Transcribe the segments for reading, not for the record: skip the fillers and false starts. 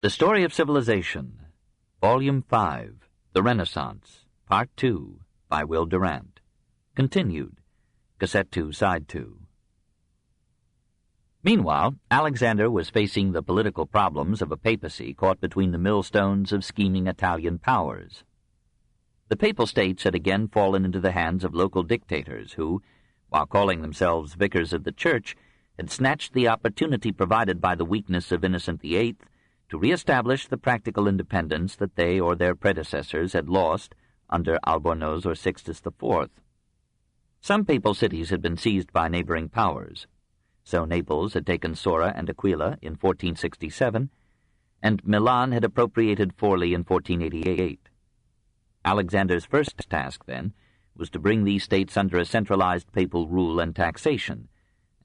The Story of Civilization, Volume 5, The Renaissance, Part 2, by Will Durant. Continued, Cassette 2, Side 2. Meanwhile, Alexander was facing the political problems of a papacy caught between the millstones of scheming Italian powers. The Papal States had again fallen into the hands of local dictators who, while calling themselves vicars of the Church, had snatched the opportunity provided by the weakness of Innocent VIII to re-establish the practical independence that they or their predecessors had lost under Albornoz or Sixtus IV. Some papal cities had been seized by neighboring powers. So Naples had taken Sora and Aquila in 1467, and Milan had appropriated Forli in 1488. Alexander's first task, then, was to bring these states under a centralized papal rule and taxation,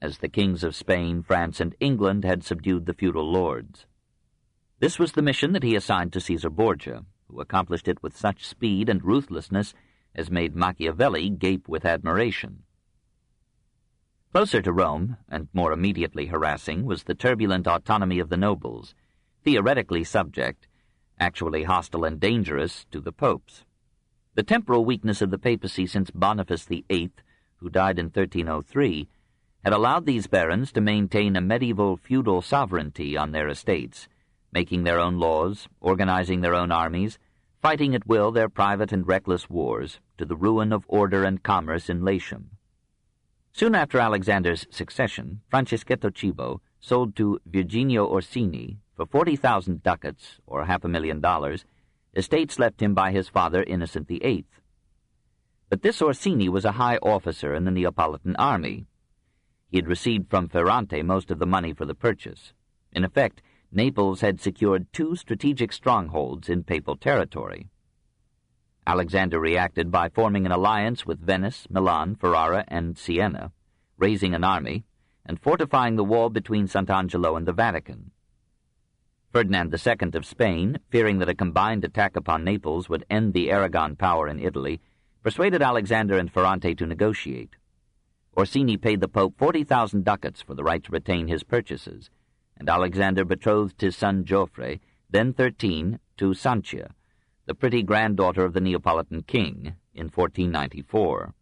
as the kings of Spain, France, and England had subdued the feudal lords. This was the mission that he assigned to Caesar Borgia, who accomplished it with such speed and ruthlessness as made Machiavelli gape with admiration. Closer to Rome, and more immediately harassing, was the turbulent autonomy of the nobles, theoretically subject, actually hostile and dangerous, to the popes. The temporal weakness of the papacy since Boniface VIII, who died in 1303, had allowed these barons to maintain a medieval feudal sovereignty on their estates, making their own laws, organizing their own armies, fighting at will their private and reckless wars, to the ruin of order and commerce in Latium. Soon after Alexander's succession, Franceschetto Cibo sold to Virginio Orsini, for 40,000 ducats, or $500,000, estates left him by his father Innocent VIII. But this Orsini was a high officer in the Neapolitan army. He had received from Ferrante most of the money for the purchase. In effect, Naples had secured 2 strategic strongholds in papal territory. Alexander reacted by forming an alliance with Venice, Milan, Ferrara, and Siena, raising an army, and fortifying the wall between Sant'Angelo and the Vatican. Ferdinand II of Spain, fearing that a combined attack upon Naples would end the Aragon power in Italy, persuaded Alexander and Ferrante to negotiate. Orsini paid the Pope 40,000 ducats for the right to retain his purchases, and Alexander betrothed his son Geoffrey, then 13, to Sanchia, the pretty granddaughter of the Neapolitan king, in 1494.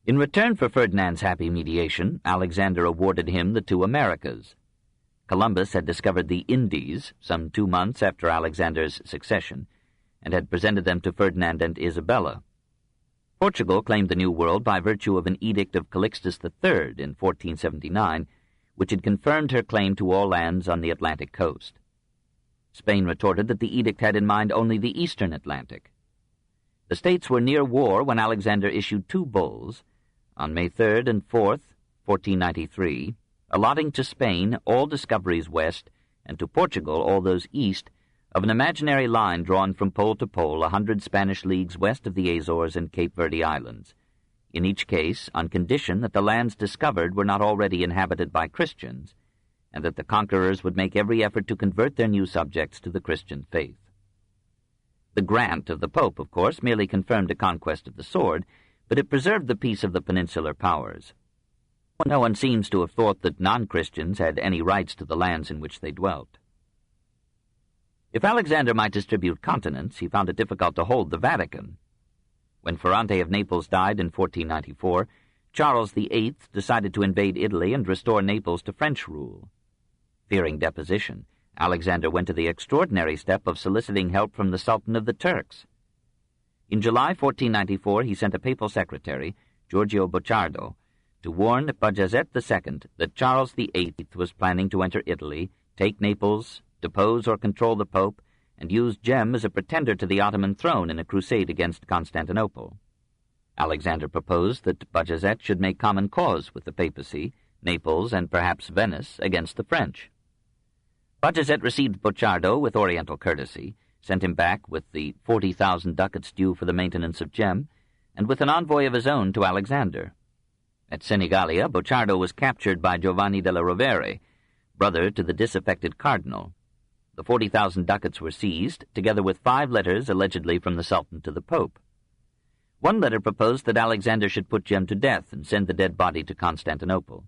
In return for Ferdinand's happy mediation, Alexander awarded him the 2 Americas. Columbus had discovered the Indies some 2 months after Alexander's succession, and had presented them to Ferdinand and Isabella. Portugal claimed the New World by virtue of an edict of Calixtus III in 1479, which had confirmed her claim to all lands on the Atlantic coast. Spain retorted that the edict had in mind only the eastern Atlantic. The states were near war when Alexander issued 2 bulls, on May 3rd and 4th, 1493, allotting to Spain all discoveries west, and to Portugal all those east, of an imaginary line drawn from pole to pole 100 Spanish leagues west of the Azores and Cape Verde Islands, in each case on condition that the lands discovered were not already inhabited by Christians, and that the conquerors would make every effort to convert their new subjects to the Christian faith. The grant of the Pope, of course, merely confirmed a conquest of the sword, but it preserved the peace of the peninsular powers. No one seems to have thought that non-Christians had any rights to the lands in which they dwelt. If Alexander might distribute continents, he found it difficult to hold the Vatican. When Ferrante of Naples died in 1494, Charles VIII decided to invade Italy and restore Naples to French rule. Fearing deposition, Alexander went to the extraordinary step of soliciting help from the Sultan of the Turks. In July 1494, he sent a papal secretary, Giorgio Bocciardo, to warn Bajazet II that Charles VIII was planning to enter Italy, take Naples, depose or control the Pope, and use Gem as a pretender to the Ottoman throne in a crusade against Constantinople. Alexander proposed that Bajazet should make common cause with the papacy, Naples, and perhaps Venice against the French. Bajazet received Bocciardo with oriental courtesy, sent him back with the 40,000 ducats due for the maintenance of Gem, and with an envoy of his own to Alexander. At Senigallia, Bocciardo was captured by Giovanni della Rovere, brother to the disaffected cardinal. The 40,000 ducats were seized, together with 5 letters allegedly from the Sultan to the Pope. One letter proposed that Alexander should put Gem to death and send the dead body to Constantinople.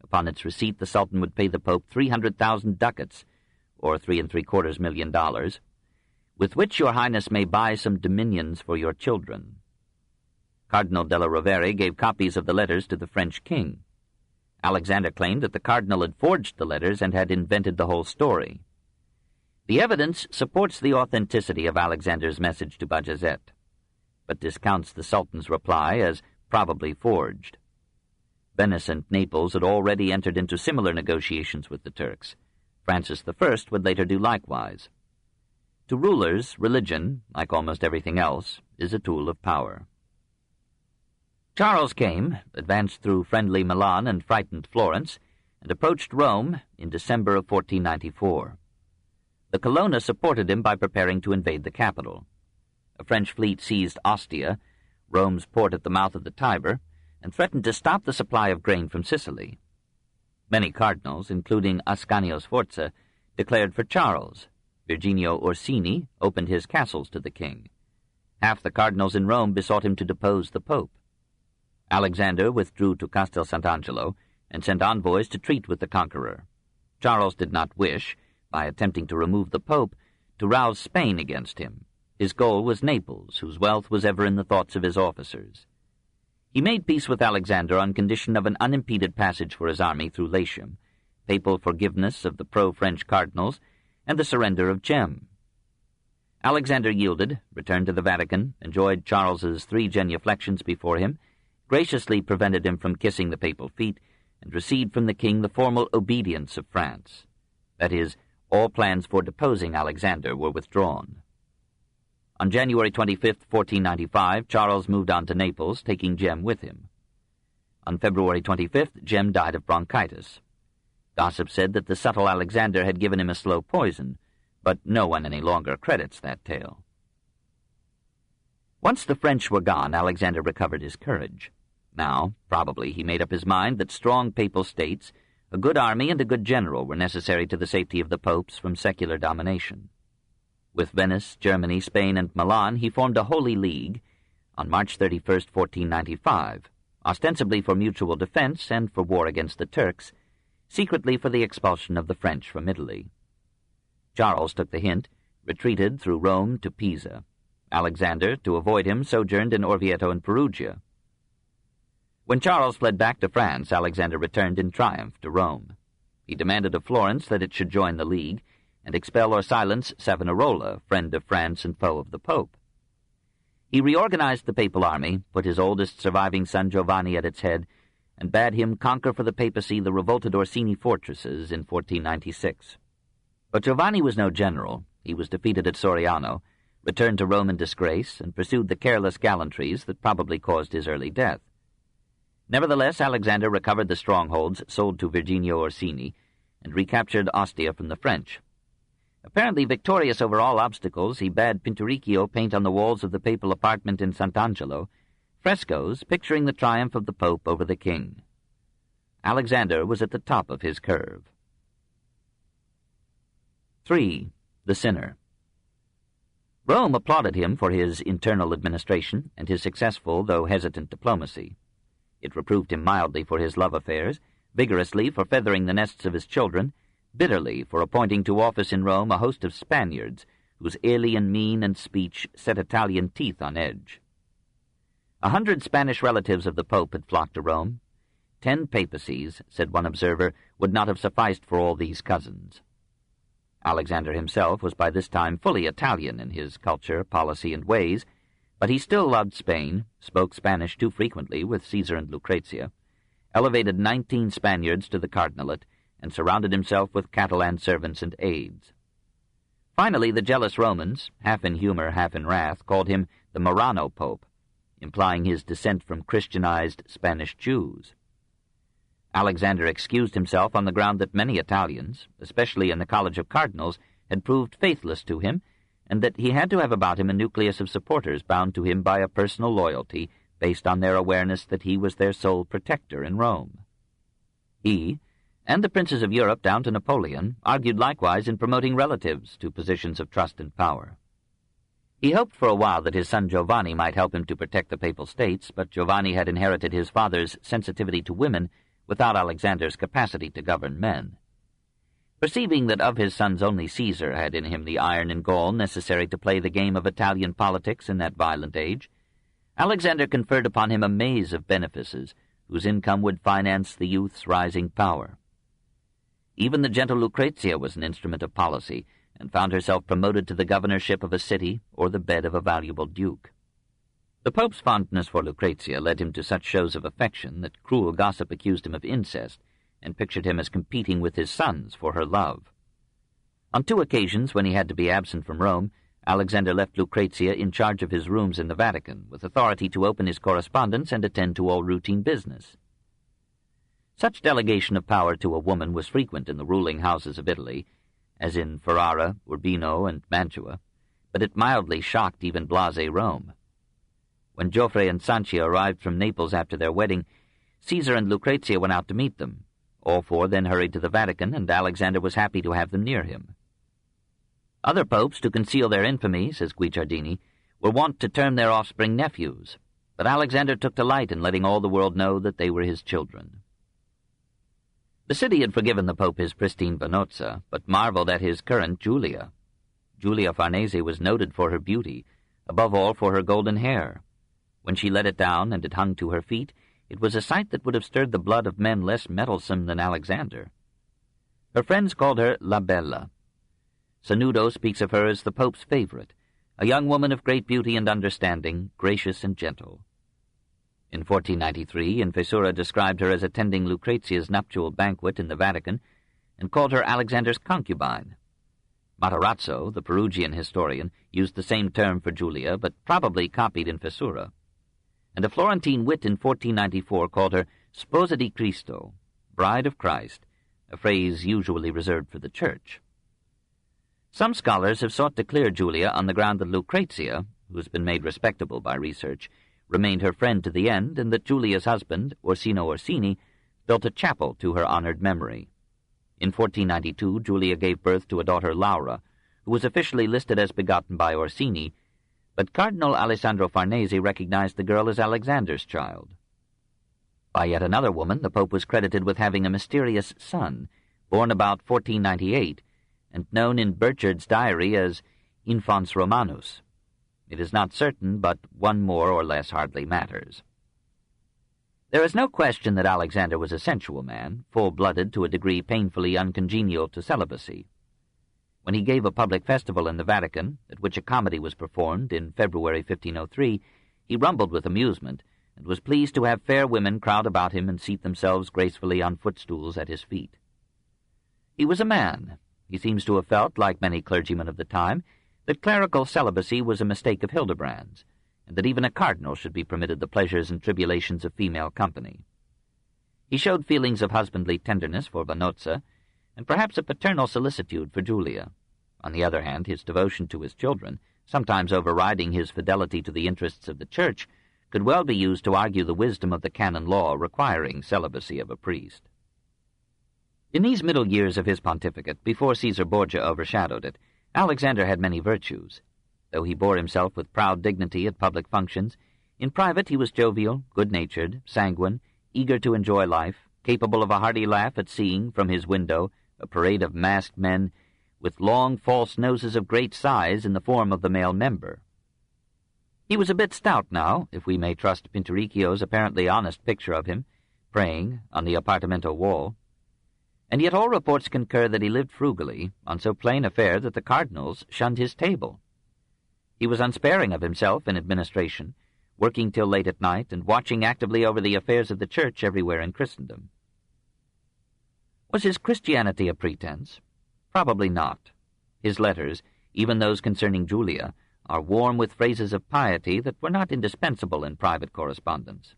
Upon its receipt, the Sultan would pay the Pope 300,000 ducats, or $3.75 million, with which your highness may buy some dominions for your children. Cardinal della Rovere gave copies of the letters to the French king. Alexander claimed that the cardinal had forged the letters and had invented the whole story. The evidence supports the authenticity of Alexander's message to Bajazet, but discounts the Sultan's reply as probably forged. Venice and Naples had already entered into similar negotiations with the Turks. Francis I would later do likewise. To rulers, religion, like almost everything else, is a tool of power. Charles came, advanced through friendly Milan and frightened Florence, and approached Rome in December of 1494. The Colonna supported him by preparing to invade the capital. A French fleet seized Ostia, Rome's port at the mouth of the Tiber, and threatened to stop the supply of grain from Sicily. Many cardinals, including Ascanio Sforza, declared for Charles. Virginio Orsini opened his castles to the king. Half the cardinals in Rome besought him to depose the pope. Alexander withdrew to Castel Sant'Angelo and sent envoys to treat with the conqueror. Charles did not wish, by attempting to remove the pope, to rouse Spain against him. His goal was Naples, whose wealth was ever in the thoughts of his officers. He made peace with Alexander on condition of an unimpeded passage for his army through Latium, papal forgiveness of the pro-French cardinals, and the surrender of Gem. Alexander yielded, returned to the Vatican, enjoyed Charles's 3 genuflections before him, graciously prevented him from kissing the papal feet, and received from the king the formal obedience of France. That is, all plans for deposing Alexander were withdrawn. On January 25, 1495, Charles moved on to Naples, taking Gem with him. On February 25th, Gem died of bronchitis. Gossip said that the subtle Alexander had given him a slow poison, but no one any longer credits that tale. Once the French were gone, Alexander recovered his courage. Now, probably, he made up his mind that strong papal states, a good army, and a good general were necessary to the safety of the popes from secular domination. With Venice, Germany, Spain, and Milan, he formed a Holy League on March 31, 1495, ostensibly for mutual defense and for war against the Turks, secretly for the expulsion of the French from Italy. Charles took the hint, retreated through Rome to Pisa. Alexander, to avoid him, sojourned in Orvieto and Perugia. When Charles fled back to France, Alexander returned in triumph to Rome. He demanded of Florence that it should join the League and expel or silence Savonarola, friend of France and foe of the Pope. He reorganized the papal army, put his oldest surviving son Giovanni at its head, and bade him conquer for the papacy the revolted Orsini fortresses in 1496. But Giovanni was no general. He was defeated at Soriano, returned to Rome in disgrace, and pursued the careless gallantries that probably caused his early death. Nevertheless, Alexander recovered the strongholds sold to Virginio Orsini and recaptured Ostia from the French. Apparently victorious over all obstacles, he bade Pinturicchio paint on the walls of the papal apartment in Sant'Angelo frescoes picturing the triumph of the Pope over the king. Alexander was at the top of his curve. 3. The Sinner. Rome applauded him for his internal administration and his successful, though hesitant, diplomacy. It reproved him mildly for his love affairs, vigorously for feathering the nests of his children, bitterly for appointing to office in Rome a host of Spaniards whose alien mien and speech set Italian teeth on edge. 100 Spanish relatives of the Pope had flocked to Rome. 10 papacies, said one observer, would not have sufficed for all these cousins. Alexander himself was by this time fully Italian in his culture, policy, and ways, but he still loved Spain, spoke Spanish too frequently with Caesar and Lucrezia, elevated 19 Spaniards to the cardinalate, and surrounded himself with Catalan servants and aides. Finally, the jealous Romans, half in humor, half in wrath, called him the Marano Pope, implying his descent from Christianized Spanish Jews. Alexander excused himself on the ground that many Italians, especially in the College of Cardinals, had proved faithless to him, and that he had to have about him a nucleus of supporters bound to him by a personal loyalty based on their awareness that he was their sole protector in Rome. He, and the princes of Europe down to Napoleon, argued likewise in promoting relatives to positions of trust and power. He hoped for a while that his son Giovanni might help him to protect the Papal States, but Giovanni had inherited his father's sensitivity to women without Alexander's capacity to govern men. Perceiving that of his sons only Caesar had in him the iron and gall necessary to play the game of Italian politics in that violent age, Alexander conferred upon him a maze of benefices whose income would finance the youth's rising power. Even the gentle Lucrezia was an instrument of policy, and found herself promoted to the governorship of a city or the bed of a valuable duke. The Pope's fondness for Lucrezia led him to such shows of affection that cruel gossip accused him of incest, and pictured him as competing with his sons for her love. On 2 occasions, when he had to be absent from Rome, Alexander left Lucrezia in charge of his rooms in the Vatican, with authority to open his correspondence and attend to all routine business. Such delegation of power to a woman was frequent in the ruling houses of Italy, as in Ferrara, Urbino, and Mantua, but it mildly shocked even blasé Rome. When Joffre and Sanchia arrived from Naples after their wedding, Caesar and Lucrezia went out to meet them. All 4 then hurried to the Vatican, and Alexander was happy to have them near him. Other popes, to conceal their infamy, says Guicciardini, were wont to term their offspring nephews, but Alexander took delight in letting all the world know that they were his children. The city had forgiven the Pope his pristine Vanozza, but marveled at his current Julia. Julia Farnese was noted for her beauty, above all for her golden hair. When she let it down and it hung to her feet, it was a sight that would have stirred the blood of men less mettlesome than Alexander. Her friends called her La Bella. Sanudo speaks of her as the Pope's favorite, a young woman of great beauty and understanding, gracious and gentle. In 1493, Infessura described her as attending Lucrezia's nuptial banquet in the Vatican and called her Alexander's concubine. Matarazzo, the Perugian historian, used the same term for Julia, but probably copied Infessura. And a Florentine wit in 1494 called her Sposa di Cristo, Bride of Christ, a phrase usually reserved for the Church. Some scholars have sought to clear Julia on the ground that Lucrezia, who has been made respectable by research, remained her friend to the end, and that Julia's husband, Orsino Orsini, built a chapel to her honored memory. In 1492, Julia gave birth to a daughter, Laura, who was officially listed as begotten by Orsini, but Cardinal Alessandro Farnese recognized the girl as Alexander's child. By yet another woman, the Pope was credited with having a mysterious son, born about 1498, and known in Burchard's diary as Infans Romanus. It is not certain, but one more or less hardly matters. There is no question that Alexander was a sensual man, full-blooded to a degree painfully uncongenial to celibacy. When he gave a public festival in the Vatican, at which a comedy was performed in February 1503, he rumbled with amusement, and was pleased to have fair women crowd about him and seat themselves gracefully on footstools at his feet. He was a man. He seems to have felt, like many clergymen of the time, that clerical celibacy was a mistake of Hildebrand's, and that even a cardinal should be permitted the pleasures and tribulations of female company. He showed feelings of husbandly tenderness for Vanozza, and perhaps a paternal solicitude for Julia. On the other hand, his devotion to his children, sometimes overriding his fidelity to the interests of the Church, could well be used to argue the wisdom of the canon law requiring celibacy of a priest. In these middle years of his pontificate, before Caesar Borgia overshadowed it, Alexander had many virtues. Though he bore himself with proud dignity at public functions, in private he was jovial, good-natured, sanguine, eager to enjoy life, capable of a hearty laugh at seeing, from his window, a parade of masked men with long false noses of great size in the form of the male member. He was a bit stout now, if we may trust Pinturicchio's apparently honest picture of him, praying on the apartamento wall. And yet all reports concur that he lived frugally, on so plain a fare that the cardinals shunned his table. He was unsparing of himself in administration, working till late at night and watching actively over the affairs of the Church everywhere in Christendom. Was his Christianity a pretense? Probably not. His letters, even those concerning Julia, are warm with phrases of piety that were not indispensable in private correspondence.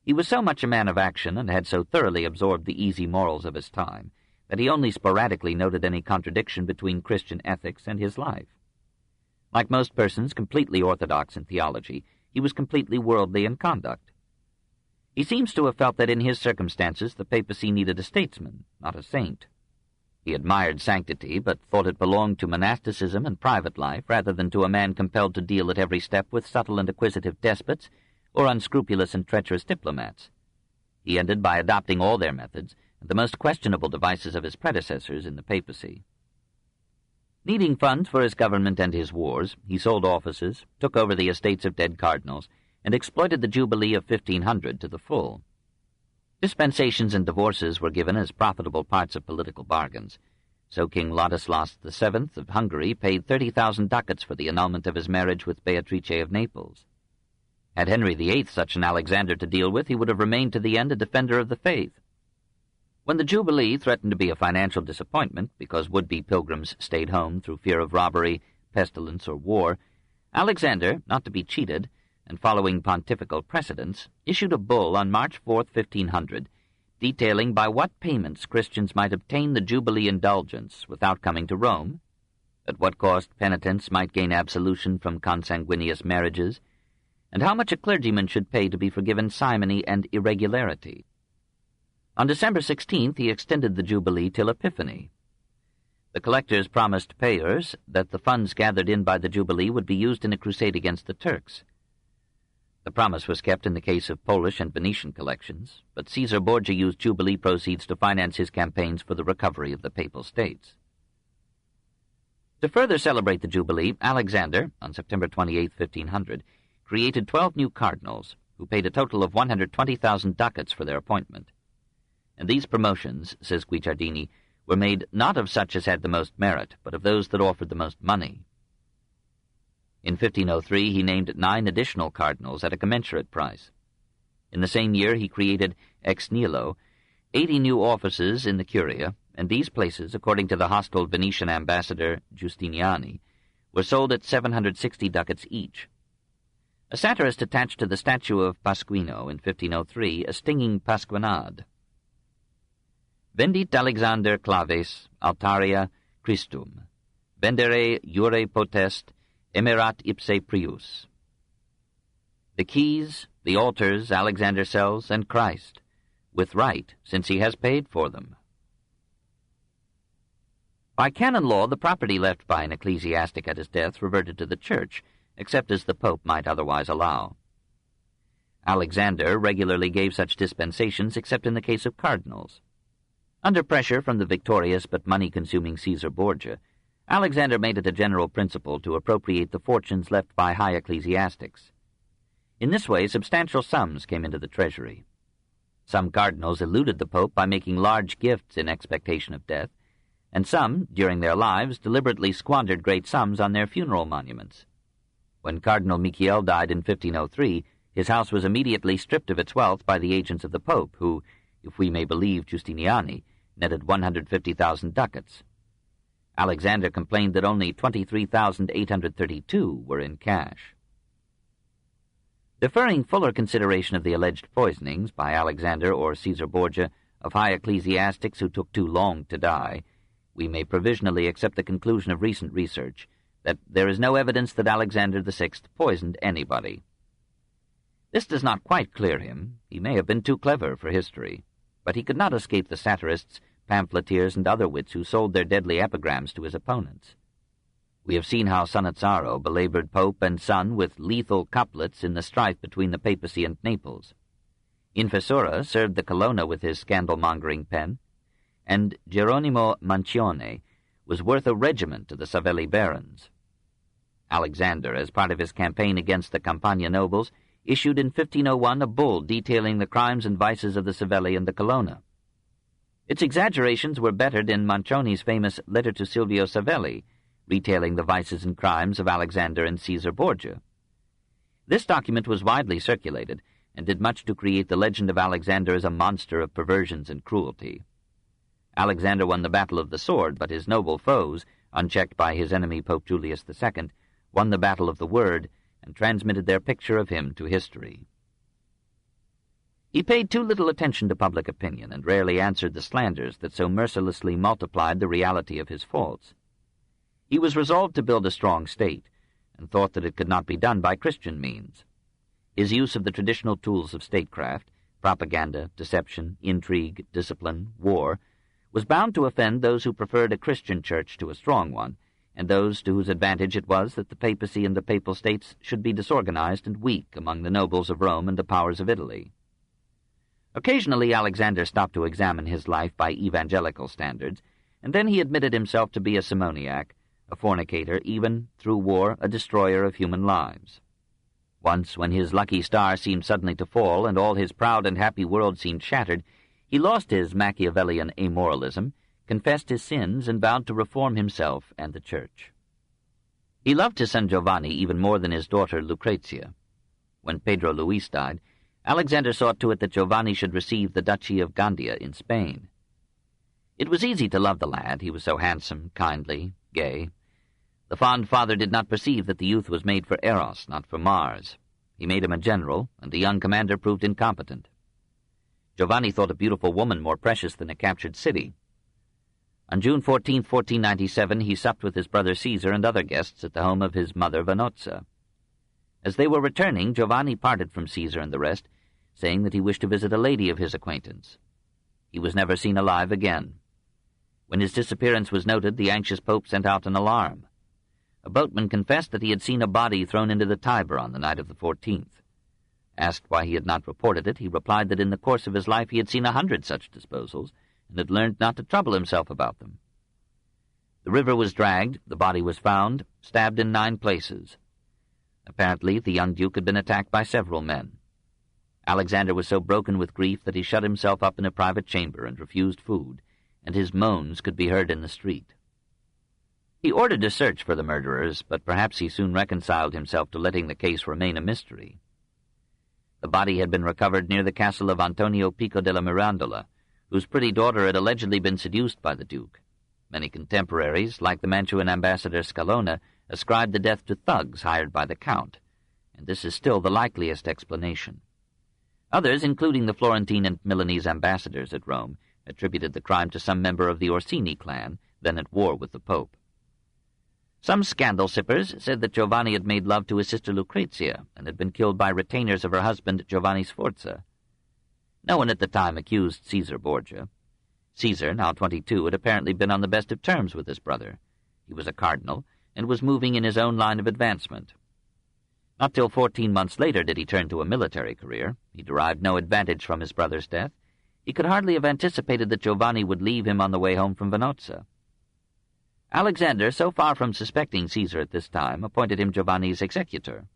He was so much a man of action and had so thoroughly absorbed the easy morals of his time that he only sporadically noted any contradiction between Christian ethics and his life. Like most persons completely orthodox in theology, he was completely worldly in conduct. He seems to have felt that in his circumstances the papacy needed a statesman, not a saint. He admired sanctity, but thought it belonged to monasticism and private life rather than to a man compelled to deal at every step with subtle and acquisitive despots or unscrupulous and treacherous diplomats. He ended by adopting all their methods, and the most questionable devices of his predecessors in the papacy. Needing funds for his government and his wars, he sold offices, took over the estates of dead cardinals, and exploited the Jubilee of 1500 to the full. Dispensations and divorces were given as profitable parts of political bargains. So King Ladislaus VII of Hungary paid 30,000 ducats for the annulment of his marriage with Beatrice of Naples. Had Henry VIII such an Alexander to deal with, he would have remained to the end a defender of the faith. When the Jubilee threatened to be a financial disappointment because would-be pilgrims stayed home through fear of robbery, pestilence, or war, Alexander, not to be cheated, and following pontifical precedents, issued a bull on March 4, 1500, detailing by what payments Christians might obtain the Jubilee indulgence without coming to Rome, at what cost penitents might gain absolution from consanguineous marriages, and how much a clergyman should pay to be forgiven simony and irregularity. On December 16th, he extended the Jubilee till Epiphany. The collectors promised payers that the funds gathered in by the Jubilee would be used in a crusade against the Turks. The promise was kept in the case of Polish and Venetian collections, but Caesar Borgia used Jubilee proceeds to finance his campaigns for the recovery of the Papal States. To further celebrate the Jubilee, Alexander, on September 28, 1500, created 12 new cardinals, who paid a total of 120,000 ducats for their appointment. And these promotions, says Guicciardini, were made not of such as had the most merit, but of those that offered the most money. In 1503 he named 9 additional cardinals at a commensurate price. In the same year he created ex nihilo 80 new offices in the Curia, and these places, according to the hostile Venetian ambassador Giustiniani, were sold at 760 ducats each. A satirist attached to the statue of Pasquino in 1503 a stinging pasquinade. Vendit Alexander claves altaria Christum, vendere jure potest, emerat ipse prius. The keys, the altars Alexander sells, and Christ, with right, since he has paid for them. By canon law, the property left by an ecclesiastic at his death reverted to the Church, except as the Pope might otherwise allow. Alexander regularly gave such dispensations except in the case of cardinals. Under pressure from the victorious but money-consuming Caesar Borgia, Alexander made it a general principle to appropriate the fortunes left by high ecclesiastics. In this way, substantial sums came into the treasury. Some cardinals eluded the Pope by making large gifts in expectation of death, and some, during their lives, deliberately squandered great sums on their funeral monuments. When Cardinal Michiel died in 1503, his house was immediately stripped of its wealth by the agents of the Pope, who, if we may believe Giustiniani, netted 150,000 ducats. Alexander complained that only 23,832 were in cash. Deferring fuller consideration of the alleged poisonings by Alexander or Caesar Borgia of high ecclesiastics who took too long to die, we may provisionally accept the conclusion of recent research that there is no evidence that Alexander VI poisoned anybody. This does not quite clear him. He may have been too clever for history, but he could not escape the satirists, pamphleteers, and other wits who sold their deadly epigrams to his opponents. We have seen how Sanazzaro belabored Pope and son with lethal couplets in the strife between the papacy and Naples. Infessura served the Colonna with his scandal-mongering pen, and Geronimo Mancione was worth a regiment to the Savelli barons. Alexander, as part of his campaign against the Campania nobles, issued in 1501 a bull detailing the crimes and vices of the Savelli and the Colonna. Its exaggerations were bettered in Mancioni's famous Letter to Silvio Savelli, retailing the vices and crimes of Alexander and Caesar Borgia. This document was widely circulated, and did much to create the legend of Alexander as a monster of perversions and cruelty. Alexander won the battle of the sword, but his noble foes, unchecked by his enemy Pope Julius II, won the battle of the word, and transmitted their picture of him to history. He paid too little attention to public opinion, and rarely answered the slanders that so mercilessly multiplied the reality of his faults. He was resolved to build a strong state, and thought that it could not be done by Christian means. His use of the traditional tools of statecraft, propaganda, deception, intrigue, discipline, war, was bound to offend those who preferred a Christian church to a strong one, and those to whose advantage it was that the papacy and the papal states should be disorganized and weak among the nobles of Rome and the powers of Italy. Occasionally Alexander stopped to examine his life by evangelical standards, and then he admitted himself to be a simoniac, a fornicator, even, through war, a destroyer of human lives. Once, when his lucky star seemed suddenly to fall and all his proud and happy world seemed shattered, he lost his Machiavellian amoralism, confessed his sins, and vowed to reform himself and the Church. He loved his son Giovanni even more than his daughter Lucrezia. When Pedro Luis died, Alexander saw to it that Giovanni should receive the Duchy of Gandia in Spain. It was easy to love the lad. He was so handsome, kindly, gay. The fond father did not perceive that the youth was made for Eros, not for Mars. He made him a general, and the young commander proved incompetent. Giovanni thought a beautiful woman more precious than a captured city. On June 14, 1497, he supped with his brother Caesar and other guests at the home of his mother Vanozza. As they were returning, Giovanni parted from Caesar and the rest, saying that he wished to visit a lady of his acquaintance. He was never seen alive again. When his disappearance was noted, the anxious Pope sent out an alarm. A boatman confessed that he had seen a body thrown into the Tiber on the night of the 14th. Asked why he had not reported it, he replied that in the course of his life he had seen 100 such disposals, and had learned not to trouble himself about them. The river was dragged, the body was found, stabbed in 9 places. Apparently the young duke had been attacked by several men. Alexander was so broken with grief that he shut himself up in a private chamber and refused food, and his moans could be heard in the street. He ordered a search for the murderers, but perhaps he soon reconciled himself to letting the case remain a mystery. The body had been recovered near the castle of Antonio Pico della Mirandola, whose pretty daughter had allegedly been seduced by the duke. Many contemporaries, like the Mantuan ambassador Scalona, ascribed the death to thugs hired by the count, and this is still the likeliest explanation. Others, including the Florentine and Milanese ambassadors at Rome, attributed the crime to some member of the Orsini clan, then at war with the Pope. Some scandal-sippers said that Giovanni had made love to his sister Lucrezia and had been killed by retainers of her husband Giovanni Sforza. No one at the time accused Caesar Borgia. Caesar, now 22, had apparently been on the best of terms with his brother. He was a cardinal, and was moving in his own line of advancement. Not till 14 months later did he turn to a military career. He derived no advantage from his brother's death. He could hardly have anticipated that Giovanni would leave him on the way home from Vanozza. Alexander, so far from suspecting Caesar at this time, appointed him Giovanni's executor.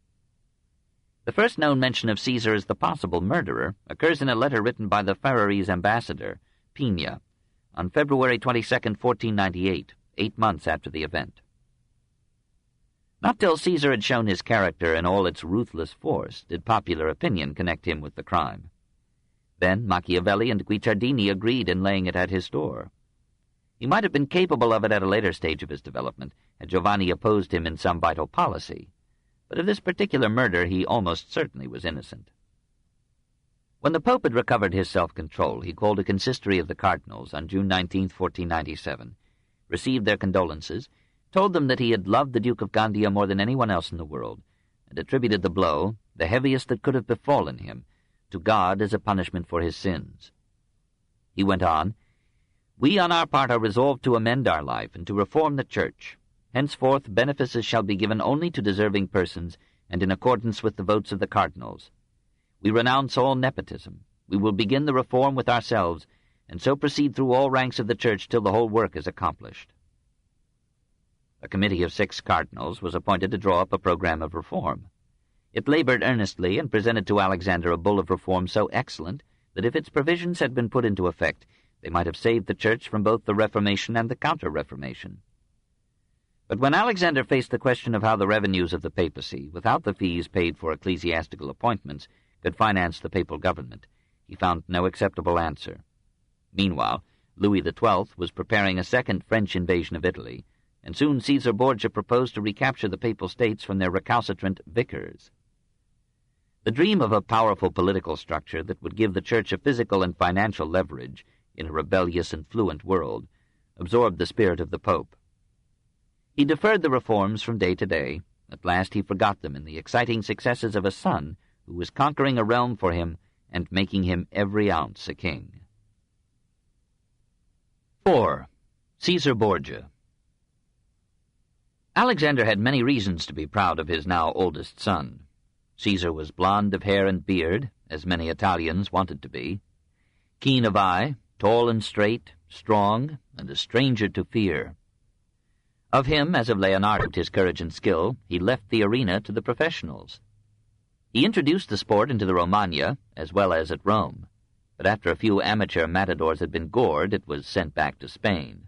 The first known mention of Caesar as the possible murderer occurs in a letter written by the Ferrarese ambassador, Pina, on February 22, 1498, 8 months after the event. Not till Caesar had shown his character in all its ruthless force did popular opinion connect him with the crime. Then Machiavelli and Guicciardini agreed in laying it at his door. He might have been capable of it at a later stage of his development, had Giovanni opposed him in some vital policy, but of this particular murder he almost certainly was innocent. When the Pope had recovered his self-control, he called a consistory of the cardinals on June 19, 1497, received their condolences, told them that he had loved the Duke of Gandia more than anyone else in the world, and attributed the blow, the heaviest that could have befallen him, to God as a punishment for his sins. He went on, "We on our part are resolved to amend our life and to reform the Church. Henceforth benefices shall be given only to deserving persons and in accordance with the votes of the cardinals. We renounce all nepotism. We will begin the reform with ourselves, and so proceed through all ranks of the Church till the whole work is accomplished." A committee of 6 cardinals was appointed to draw up a program of reform. It labored earnestly and presented to Alexander a bull of reform so excellent that if its provisions had been put into effect, they might have saved the Church from both the Reformation and the Counter-Reformation. But when Alexander faced the question of how the revenues of the papacy, without the fees paid for ecclesiastical appointments, could finance the papal government, he found no acceptable answer. Meanwhile, Louis XII was preparing a second French invasion of Italy, and soon Caesar Borgia proposed to recapture the papal states from their recalcitrant vicars. The dream of a powerful political structure that would give the Church a physical and financial leverage in a rebellious and fluent world absorbed the spirit of the Pope. He deferred the reforms from day to day. At last he forgot them in the exciting successes of a son who was conquering a realm for him and making him every ounce a king. 4. Caesar Borgia. Alexander had many reasons to be proud of his now oldest son. Caesar was blond of hair and beard, as many Italians wanted to be. Keen of eye, tall and straight, strong, and a stranger to fear. Of him, as of Leonardo, his courage and skill, he left the arena to the professionals. He introduced the sport into the Romagna, as well as at Rome, but after a few amateur matadors had been gored, it was sent back to Spain.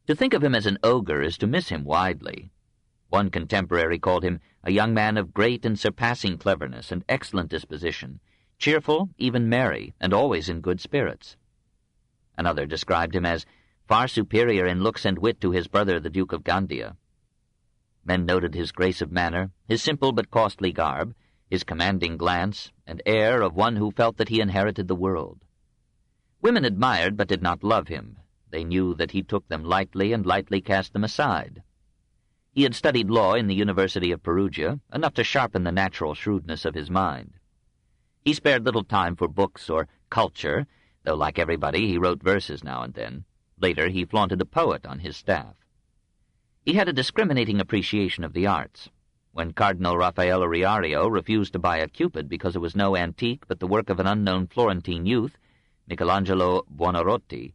To think of him as an ogre is to miss him widely. One contemporary called him a young man of great and surpassing cleverness and excellent disposition, cheerful, even merry, and always in good spirits. Another described him as far superior in looks and wit to his brother, the Duke of Gandia. Men noted his grace of manner, his simple but costly garb, his commanding glance, and air of one who felt that he inherited the world. Women admired but did not love him. They knew that he took them lightly and lightly cast them aside. He had studied law in the University of Perugia, enough to sharpen the natural shrewdness of his mind. He spared little time for books or culture, though like everybody he wrote verses now and then. Later he flaunted a poet on his staff. He had a discriminating appreciation of the arts. When Cardinal Raffaello Riario refused to buy a Cupid because it was no antique but the work of an unknown Florentine youth, Michelangelo Buonarroti,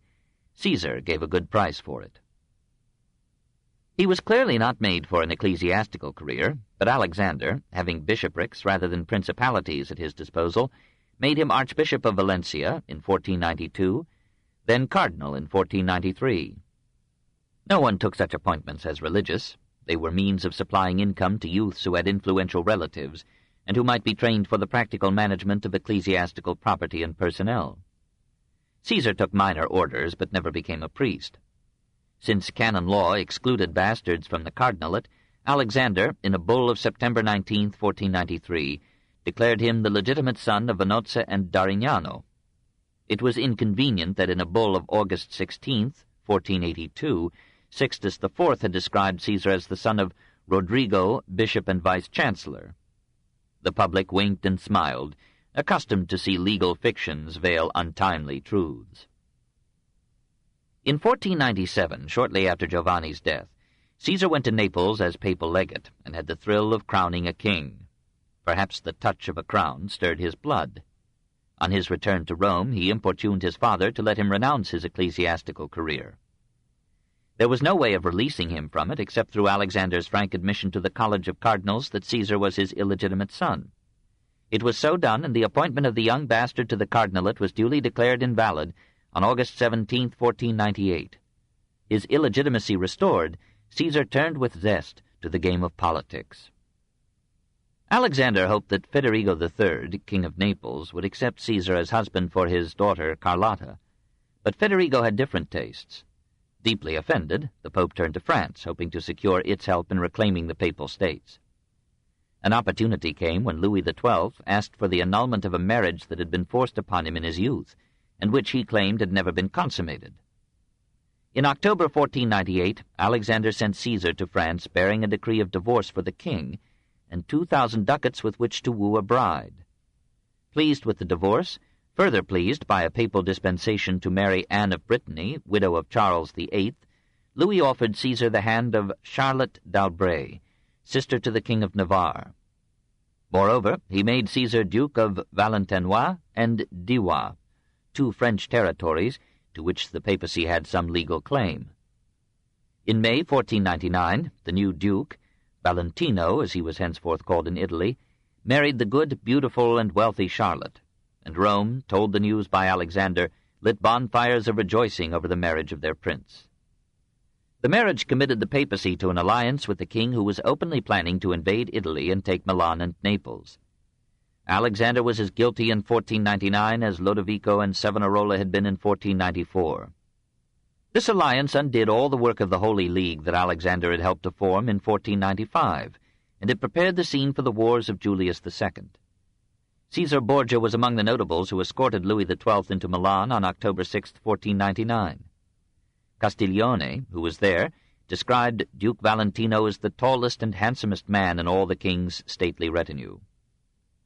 Caesar gave a good price for it. He was clearly not made for an ecclesiastical career, but Alexander, having bishoprics rather than principalities at his disposal, made him Archbishop of Valencia in 1492, then Cardinal in 1493. No one took such appointments as religious. They were means of supplying income to youths who had influential relatives, and who might be trained for the practical management of ecclesiastical property and personnel. Caesar took minor orders, but never became a priest. Since canon law excluded bastards from the cardinalate, Alexander, in a bull of September 19, 1493, declared him the legitimate son of Venozia and Darignano. It was inconvenient that in a bull of August 16, 1482, Sixtus IV had described Caesar as the son of Rodrigo, bishop and vice-chancellor. The public winked and smiled, accustomed to see legal fictions veil untimely truths. In 1497, shortly after Giovanni's death, Caesar went to Naples as papal legate and had the thrill of crowning a king. Perhaps the touch of a crown stirred his blood. On his return to Rome, he importuned his father to let him renounce his ecclesiastical career. There was no way of releasing him from it except through Alexander's frank admission to the College of Cardinals that Caesar was his illegitimate son. It was so done, and the appointment of the young bastard to the cardinalate was duly declared invalid on August 17, 1498. His illegitimacy restored, Caesar turned with zest to the game of politics. Alexander hoped that Federigo III, King of Naples, would accept Caesar as husband for his daughter Carlotta, but Federigo had different tastes. Deeply offended, the Pope turned to France, hoping to secure its help in reclaiming the Papal States. An opportunity came when Louis XII asked for the annulment of a marriage that had been forced upon him in his youth, and which he claimed had never been consummated. In October 1498, Alexander sent Caesar to France bearing a decree of divorce for the king, and 2,000 ducats with which to woo a bride. Pleased with the divorce, further pleased by a papal dispensation to marry Anne of Brittany, widow of Charles VIII, Louis offered Caesar the hand of Charlotte d'Albret, sister to the King of Navarre. Moreover, he made Caesar Duke of Valentinois and Diwa, 2 French territories to which the papacy had some legal claim. In May 1499, the new duke, Valentino, as he was henceforth called in Italy, married the good, beautiful, and wealthy Charlotte, and Rome, told the news by Alexander, lit bonfires of rejoicing over the marriage of their prince. The marriage committed the papacy to an alliance with the king who was openly planning to invade Italy and take Milan and Naples. Alexander was as guilty in 1499 as Lodovico and Savonarola had been in 1494. This alliance undid all the work of the Holy League that Alexander had helped to form in 1495, and it prepared the scene for the wars of Julius II. Caesar Borgia was among the notables who escorted Louis XII into Milan on October 6, 1499. Castiglione, who was there, described Duke Valentino as the tallest and handsomest man in all the king's stately retinue.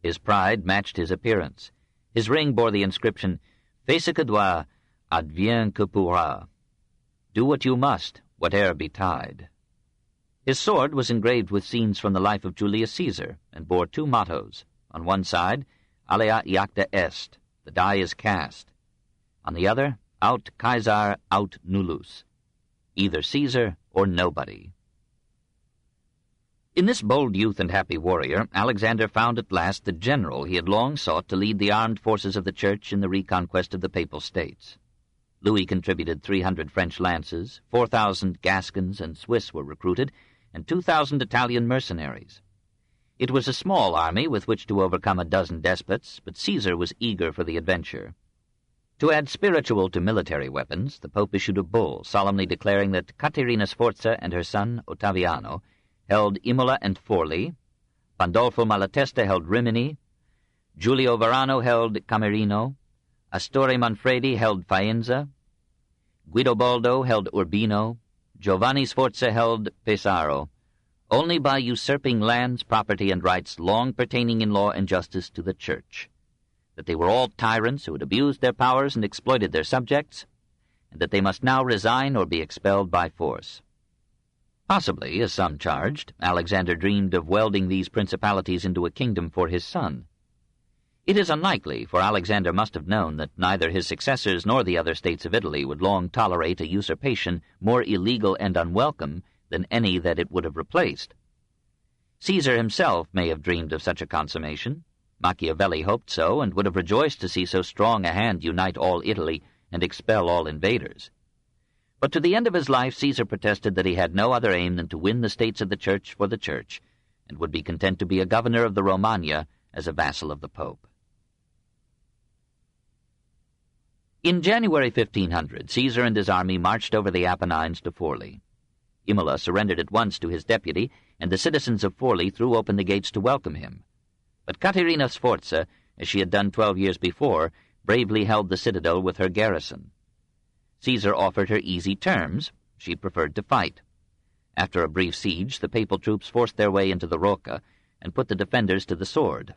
His pride matched his appearance. His ring bore the inscription, Fais ce que doit, advienne que pourra. Do what you must, whate'er betide. His sword was engraved with scenes from the life of Julius Caesar, and bore 2 mottos. On one side, Alea iacta est, The die is cast. On the other, aut Caesar, aut nullus. Either Caesar or nobody. In this bold youth and happy warrior, Alexander found at last the general he had long sought to lead the armed forces of the Church in the reconquest of the Papal States. Louis contributed 300 French lances, 4,000 Gascons and Swiss were recruited, and 2,000 Italian mercenaries. It was a small army with which to overcome a dozen despots, but Caesar was eager for the adventure. To add spiritual to military weapons, the Pope issued a bull solemnly declaring that Caterina Sforza and her son, Ottaviano, held Imola and Forli, Pandolfo Malatesta held Rimini, Giulio Varano held Camerino, Astore Manfredi held Faenza, Guidobaldo held Urbino, Giovanni Sforza held Pesaro, only by usurping lands, property, and rights long pertaining in law and justice to the Church, that they were all tyrants who had abused their powers and exploited their subjects, and that they must now resign or be expelled by force. Possibly, as some charged, Alexander dreamed of welding these principalities into a kingdom for his son. It is unlikely, for Alexander must have known that neither his successors nor the other states of Italy would long tolerate a usurpation more illegal and unwelcome than any that it would have replaced. Caesar himself may have dreamed of such a consummation. Machiavelli hoped so, and would have rejoiced to see so strong a hand unite all Italy and expel all invaders. But to the end of his life Caesar protested that he had no other aim than to win the states of the Church for the Church, and would be content to be a governor of the Romagna as a vassal of the Pope. In January 1500, Caesar and his army marched over the Apennines to Forli. Imola surrendered at once to his deputy, and the citizens of Forli threw open the gates to welcome him. But Caterina Sforza, as she had done 12 years before, bravely held the citadel with her garrison. Caesar offered her easy terms. She preferred to fight. After a brief siege, the papal troops forced their way into the Rocca and put the defenders to the sword.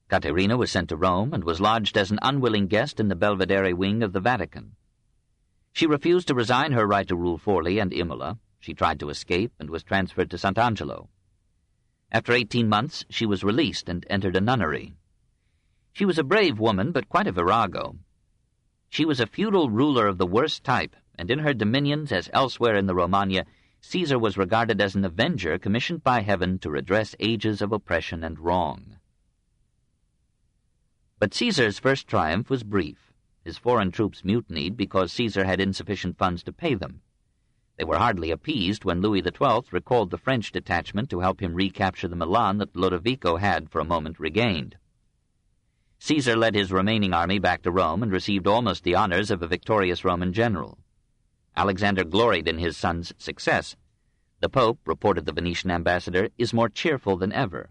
Caterina was sent to Rome and was lodged as an unwilling guest in the Belvedere wing of the Vatican. She refused to resign her right to rule Forli and Imola. She tried to escape and was transferred to Sant'Angelo. After 18 months, she was released and entered a nunnery. She was a brave woman, but quite a virago. She was a feudal ruler of the worst type, and in her dominions, as elsewhere in the Romagna, Caesar was regarded as an avenger commissioned by heaven to redress ages of oppression and wrong. But Caesar's first triumph was brief. His foreign troops mutinied because Caesar had insufficient funds to pay them. They were hardly appeased when Louis XII recalled the French detachment to help him recapture the Milan that Lodovico had for a moment regained. Caesar led his remaining army back to Rome and received almost the honors of a victorious Roman general. Alexander gloried in his son's success. The Pope, reported the Venetian ambassador, is more cheerful than ever.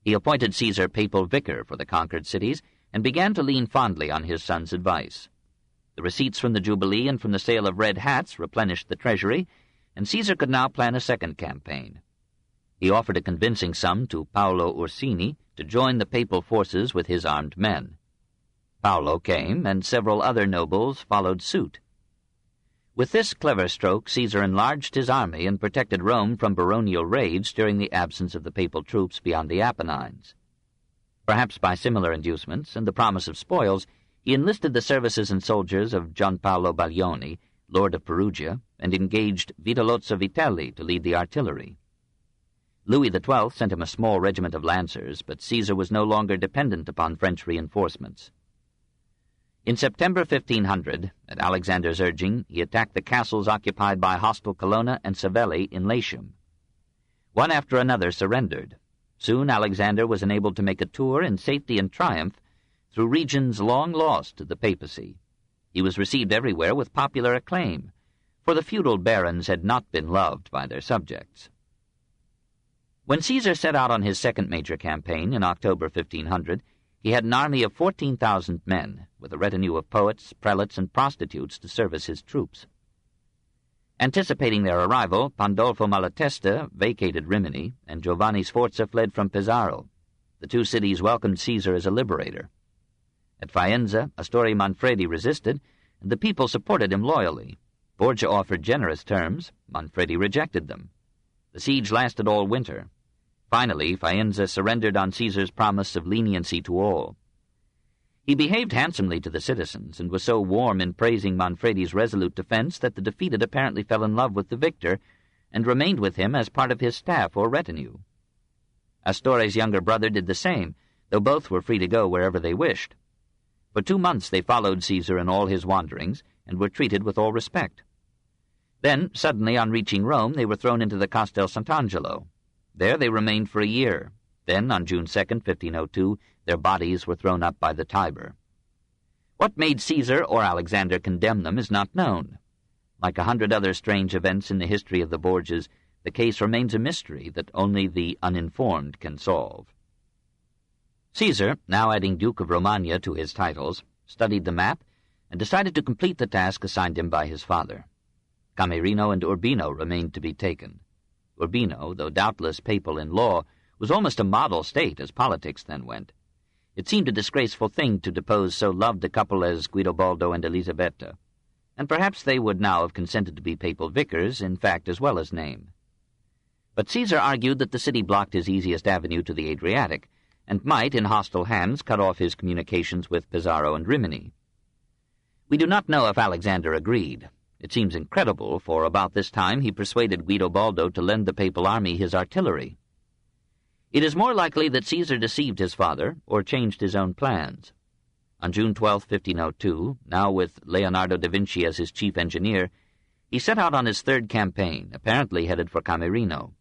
He appointed Caesar papal vicar for the conquered cities and began to lean fondly on his son's advice. The receipts from the Jubilee and from the sale of red hats replenished the treasury, and Caesar could now plan a second campaign. He offered a convincing sum to Paolo Ursini to join the papal forces with his armed men. Paolo came, and several other nobles followed suit. With this clever stroke, Caesar enlarged his army and protected Rome from baronial raids during the absence of the papal troops beyond the Apennines. Perhaps by similar inducements and the promise of spoils, he enlisted the services and soldiers of Gianpaolo Baglioni, lord of Perugia, and engaged Vitellozzo Vitelli to lead the artillery. Louis XII sent him a small regiment of lancers, but Caesar was no longer dependent upon French reinforcements. In September 1500, at Alexander's urging, he attacked the castles occupied by hostile Colonna and Savelli in Latium. One after another surrendered. Soon Alexander was enabled to make a tour in safety and triumph through regions long lost to the papacy. He was received everywhere with popular acclaim, for the feudal barons had not been loved by their subjects. When Caesar set out on his second major campaign in October 1500, he had an army of 14,000 men, with a retinue of poets, prelates, and prostitutes to service his troops. Anticipating their arrival, Pandolfo Malatesta vacated Rimini, and Giovanni Sforza fled from Pesaro. The two cities welcomed Caesar as a liberator. At Faenza, Astore Manfredi resisted, and the people supported him loyally. Borgia offered generous terms. Manfredi rejected them. The siege lasted all winter. Finally, Faenza surrendered on Caesar's promise of leniency to all. He behaved handsomely to the citizens, and was so warm in praising Manfredi's resolute defense that the defeated apparently fell in love with the victor, and remained with him as part of his staff or retinue. Astore's younger brother did the same, though both were free to go wherever they wished. For 2 months they followed Caesar in all his wanderings, and were treated with all respect. Then, suddenly, on reaching Rome, they were thrown into the Castel Sant'Angelo. There they remained for a year. Then, on June 2nd, 1502, their bodies were thrown up by the Tiber. What made Caesar or Alexander condemn them is not known. Like 100 other strange events in the history of the Borgias, the case remains a mystery that only the uninformed can solve. Caesar, now adding Duke of Romagna to his titles, studied the map and decided to complete the task assigned him by his father. Camerino and Urbino remained to be taken. Urbino, though doubtless papal in law, was almost a model state as politics then went. It seemed a disgraceful thing to depose so loved a couple as Guidobaldo and Elisabetta, and perhaps they would now have consented to be papal vicars in fact as well as name. But Caesar argued that the city blocked his easiest avenue to the Adriatic, and might, in hostile hands, cut off his communications with Pesaro and Rimini. We do not know if Alexander agreed. It seems incredible, for about this time he persuaded Guidobaldo to lend the papal army his artillery. It is more likely that Caesar deceived his father, or changed his own plans. On June 12, 1502, now with Leonardo da Vinci as his chief engineer, he set out on his third campaign, apparently headed for Camerino.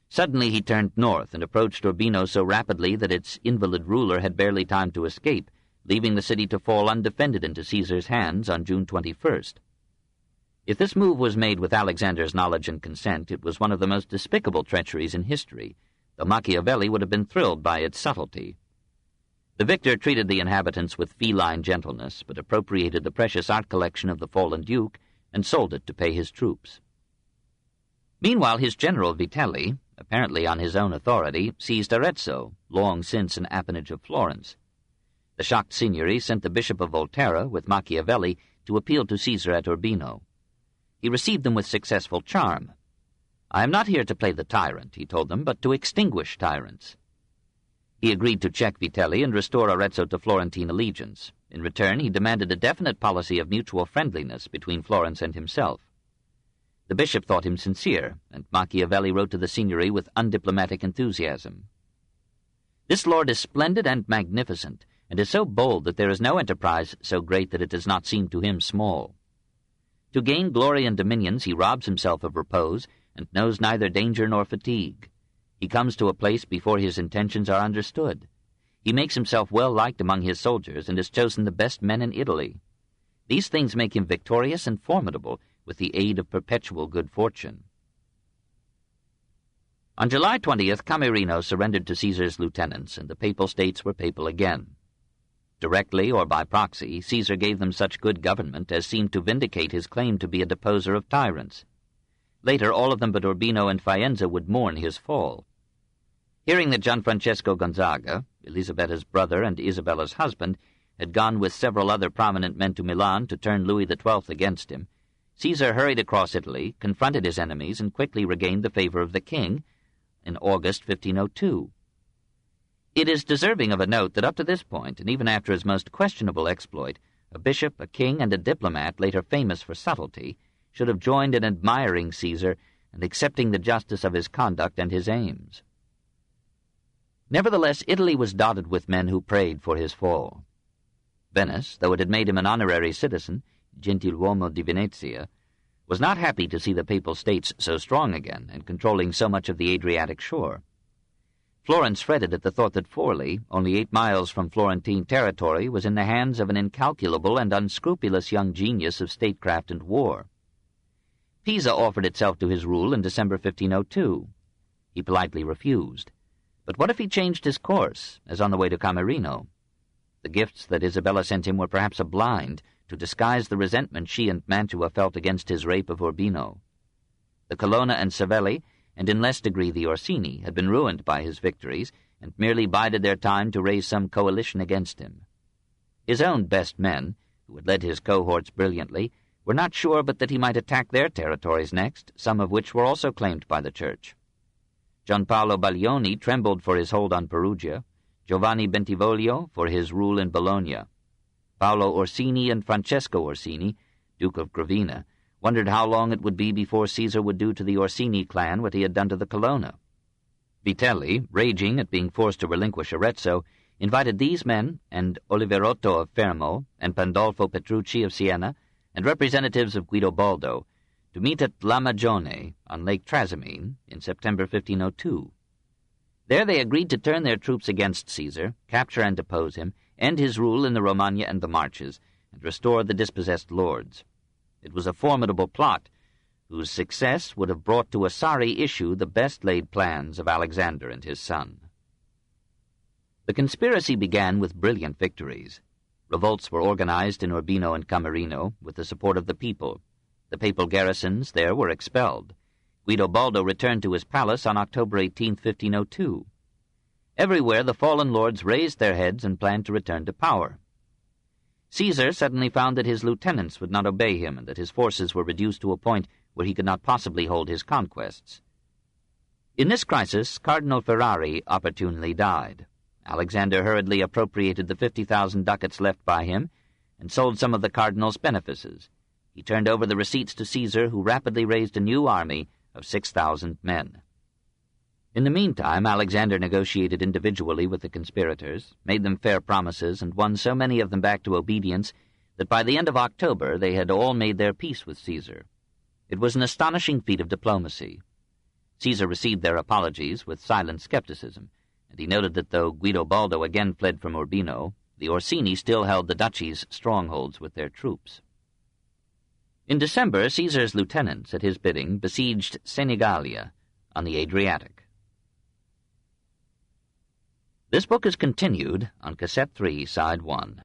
Suddenly he turned north and approached Urbino so rapidly that its invalid ruler had barely time to escape, leaving the city to fall undefended into Caesar's hands on June 21st. If this move was made with Alexander's knowledge and consent, it was one of the most despicable treacheries in history, though Machiavelli would have been thrilled by its subtlety. The victor treated the inhabitants with feline gentleness, but appropriated the precious art collection of the fallen duke and sold it to pay his troops. Meanwhile, his general Vitelli, apparently on his own authority, seized Arezzo, long since an appanage of Florence. The shocked signory sent the Bishop of Volterra with Machiavelli to appeal to Caesar at Urbino. He received them with successful charm. "I am not here to play the tyrant," he told them, "but to extinguish tyrants." He agreed to check Vitelli and restore Arezzo to Florentine allegiance. In return, he demanded a definite policy of mutual friendliness between Florence and himself. The bishop thought him sincere, and Machiavelli wrote to the signory with undiplomatic enthusiasm. "This lord is splendid and magnificent, and is so bold that there is no enterprise so great that it does not seem to him small. To gain glory and dominions he robs himself of repose, and knows neither danger nor fatigue. He comes to a place before his intentions are understood. He makes himself well liked among his soldiers, and has chosen the best men in Italy. These things make him victorious and formidable, with the aid of perpetual good fortune." On July 20th, Camerino surrendered to Caesar's lieutenants, and the papal states were papal again. Directly or by proxy, Caesar gave them such good government as seemed to vindicate his claim to be a deposer of tyrants. Later, all of them but Urbino and Faenza would mourn his fall. Hearing that Gianfrancesco Gonzaga, Elisabetta's brother and Isabella's husband, had gone with several other prominent men to Milan to turn Louis XII against him, Caesar hurried across Italy, confronted his enemies, and quickly regained the favor of the king in August 1502. It is deserving of a note that up to this point, and even after his most questionable exploit, a bishop, a king, and a diplomat, later famous for subtlety, should have joined in admiring Caesar and accepting the justice of his conduct and his aims. Nevertheless, Italy was dotted with men who prayed for his fall. Venice, though it had made him an honorary citizen, Gentiluomo di Venezia, was not happy to see the papal states so strong again and controlling so much of the Adriatic shore. Florence fretted at the thought that Forli, only 8 miles from Florentine territory, was in the hands of an incalculable and unscrupulous young genius of statecraft and war. Pisa offered itself to his rule in December 1502. He politely refused. But what if he changed his course, as on the way to Camerino? The gifts that Isabella sent him were perhaps a blind to disguise the resentment she and Mantua felt against his rape of Urbino. The Colonna and Savelli, and in less degree the Orsini, had been ruined by his victories, and merely bided their time to raise some coalition against him. His own best men, who had led his cohorts brilliantly, were not sure but that he might attack their territories next, some of which were also claimed by the Church. Gianpaolo Baglioni trembled for his hold on Perugia. Giovanni Bentivoglio for his rule in Bologna. Paolo Orsini and Francesco Orsini, Duke of Gravina, wondered how long it would be before Caesar would do to the Orsini clan what he had done to the Colonna. Vitelli, raging at being forced to relinquish Arezzo, invited these men, and Oliverotto of Fermo, and Pandolfo Petrucci of Siena, and representatives of Guidobaldo, to meet at La Magione on Lake Trasimene in September 1502. There they agreed to turn their troops against Caesar, capture and depose him, end his rule in the Romagna and the Marches, and restore the dispossessed lords. It was a formidable plot, whose success would have brought to a sorry issue the best-laid plans of Alexander and his son. The conspiracy began with brilliant victories. Revolts were organized in Urbino and Camerino with the support of the people. The papal garrisons there were expelled. Guidobaldo returned to his palace on October 18, 1502. Everywhere the fallen lords raised their heads and planned to return to power. Caesar suddenly found that his lieutenants would not obey him and that his forces were reduced to a point where he could not possibly hold his conquests. In this crisis, Cardinal Ferrari opportunely died. Alexander hurriedly appropriated the 50,000 ducats left by him and sold some of the cardinal's benefices. He turned over the receipts to Caesar, who rapidly raised a new army of 6,000 men. In the meantime, Alexander negotiated individually with the conspirators, made them fair promises, and won so many of them back to obedience that by the end of October they had all made their peace with Caesar. It was an astonishing feat of diplomacy. Caesar received their apologies with silent skepticism, and he noted that though Guidobaldo again fled from Urbino, the Orsini still held the duchy's strongholds with their troops. In December, Caesar's lieutenants, at his bidding, besieged Senigallia on the Adriatic. This book is continued on Cassette 3, Side 1.